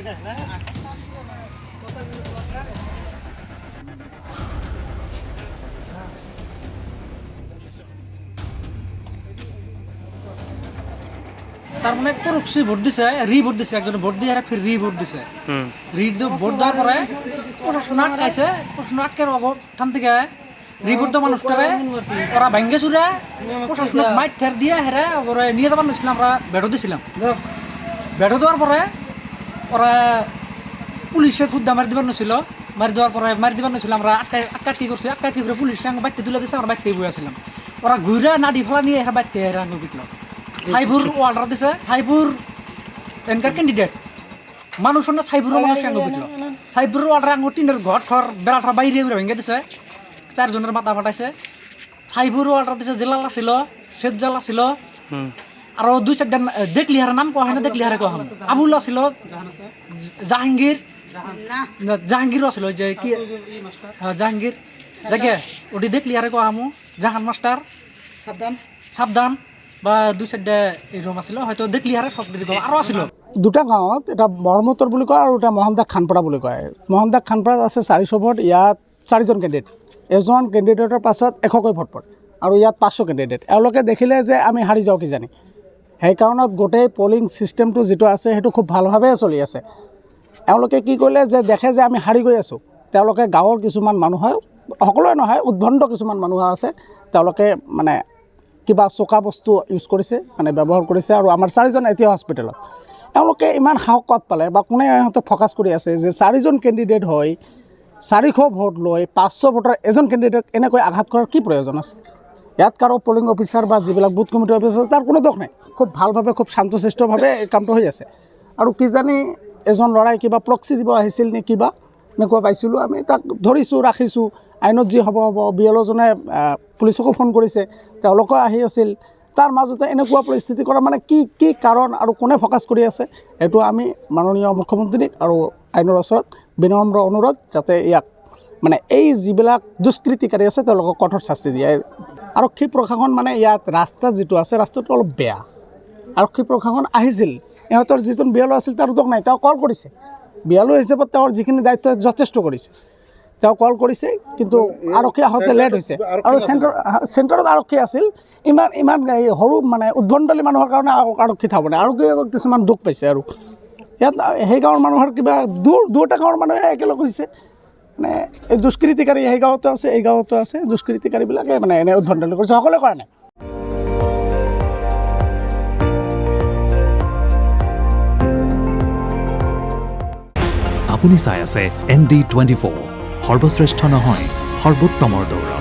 তার মানে পরোক্ষে ভোট দিছে, ভোট দিছে, একজন ভোট দিয়ে ফির ভোট দিছে। ভোট দেওয়ার পরে প্রশাসন আটকাইছে, প্রশাসন আটকের অবস্থান থেকে ভোট দেওয়া মানুষটারে ওরা ভাঙ্গে চুরে প্রশাসন মাইট ঠের দিয়ে হেরে ওরা নিয়ে যাবার নিয়েছিলাম। আমরা বেড়ো দিয়েছিলাম, বেড়ো দেওয়ার পরে ওরা পুলিশে খুদ্দা মারি দিবার নিয়েছিল। মারি দেওয়ার পরে মারি দিবার নিয়েছিল, আমরা আটকাটি করছি। আটকাটি করে পুলিশ বাইতে তুলে দিয়েছে, আমরা বাইতে বই আসছিলাম। ওরা ঘুরে নাড়ি ফেলা নিয়ে এরা বাইতে রাঙ্গ বিকল। সাইবুর অর্ডার দিছে, সাইবুর এনকার ক্যান্ডিডেট মানুষ না সাইবুরও মানুষ আঙ্গ বিকল। সাইবুরের অর্ডার আঙ্গ টিনের ঘর বেড়াটা বাইরে ভেঙে দিছে, 4 জনের মাথা ফাটাইছে। সাইবুরও অর্ডার দিছে, জেলালা ছিল, শেখ জালা ছিল, আরো 2-4টা দেখলি হারে নাম কোয়া হয় না, দেখলি হারে কোয়া হয়। আবুল্লা ছিল, জাহাঙ্গীরও ছিল, যে কি জাহাঙ্গীর দেখে ওটি দেখলি হারে কোয়া আমু, জাহান মাস্টার, সাবধান বা 2-4টা এরকম আছিল, হয়তো দেখলি হারে সব আরও আছিল। দুটা গাঁৱত, এটা মৰমতৰ বুলি কয় আৰু এটা মোহনদাস খানপাৰা বুলি কয়। মোহনদাস খানপাৰাত আছে 400 ভোট, ইয়াত 4জন কেণ্ডিডেট, এজন কেণ্ডিডেটৰ পাছত 100কৈ ভোট পৰে আৰু ইয়াত 500 কেণ্ডিডেট। এওঁলোকে দেখিলে যে আমি হাৰি যাওঁ কিজানি, সেইকাৰণত গোটেই পলিং ছিষ্টেমটো যিটো আছে সেইটো খুব ভালভাৱে চলি আছে। এওঁলোকে কি কৰিলে যে দেখে যে আমি হাৰি গৈ আছোঁ, তেওঁলোকে গাঁৱৰ কিছুমান মানুহে, সকলোৱে নহয়, উদ্ভণ্ড কিছুমান মানুহ আছে, তেওঁলোকে মানে কিবা চোকা বস্তু ইউজ কৰিছে, মানে ব্যৱহাৰ কৰিছে। আৰু আমাৰ 4জন এতিয়া হস্পিটেলত। এওঁলোকে ইমান সাহস ক'ত পালে বা কোনে ইহঁতক ফ'কাছ কৰি আছে যে 4জন কেণ্ডিডেট হয় 400 ভোট লৈ 500 ভোটৰ এজন কেণ্ডিডেট এনেকৈ আঘাত কৰাৰ কি প্ৰয়োজন আছে? ইয়াত কাৰো পলিং অফিচাৰ বা যিবিলাক বুথ কমিটি অফিচাৰ তাৰ কোনো দোষ নাই, খুব ভালভাৱে খুব শান্তশিষ্টভাৱে এই কামটো হৈ আছে। আৰু কিজানি এজন ল'ৰাই কিবা প্ৰক্সি দিব আহিছিল নে কিবা এনেকুৱা পাইছিলোঁ, আমি তাক ধৰিছোঁ, ৰাখিছোঁ। আইনত যি হ'ব হ'ব। BLOজনে পুলিচকো ফোন কৰিছে, তেওঁলোকেও আহি আছিল। তাৰ মাজতে এনেকুৱা পৰিস্থিতি কৰা মানে কি কাৰণ আৰু কোনে ফ'কাছ কৰি আছে, এইটো আমি মাননীয় মুখ্যমন্ত্ৰীক আৰু আইনৰ ওচৰত বিনম্ৰ অনুৰোধ, যাতে ইয়াক মানে এই যিবিলাক দুষ্কৃতিকাৰী আছে তেওঁলোকক কঠোৰ শাস্তি দিয়ে। আৰক্ষী প্ৰশাসন মানে ইয়াত ৰাস্তা যিটো আছে, ৰাস্তাটো অলপ বেয়া। আৰক্ষী প্ৰশাসন আহিছিল, ইহঁতৰ যিজন BLO আছিল তাৰ দোষ নাই, তেওঁ কল কৰিছে। BLO হিচাপত তেওঁৰ যিখিনি দায়িত্ব যথেষ্ট কৰিছে, তেওঁ কল কৰিছে, কিন্তু আৰক্ষী আহোঁতে লেট হৈছে। আৰু চেণ্টাৰত আৰক্ষী আছিল, ইমান সৰু মানে উদ্ভণ্ডলী মানুহৰ কাৰণে আৰক্ষী থাব নাই। আৰক্ষী কিছুমান দুখ পাইছে। আৰু ইয়াত সেই গাঁৱৰ মানুহৰ কিবা দুটা গাঁৱৰ মানুহে একেলগ হৈছে, মানে এই দুষ্কৃতিকাৰী সেই গাঁৱতো আছে, এই গাঁৱতো আছে। দুষ্কৃতিকাৰীবিলাকে মানে এনে উদ্ভণ্ডলী কৰিছে, সকলোৱে কৰা নাই। আপুনি চাই আছে ND24, সৰ্বশ্ৰেষ্ঠ নহয়, সৰ্বোত্তমৰ দৌৰা।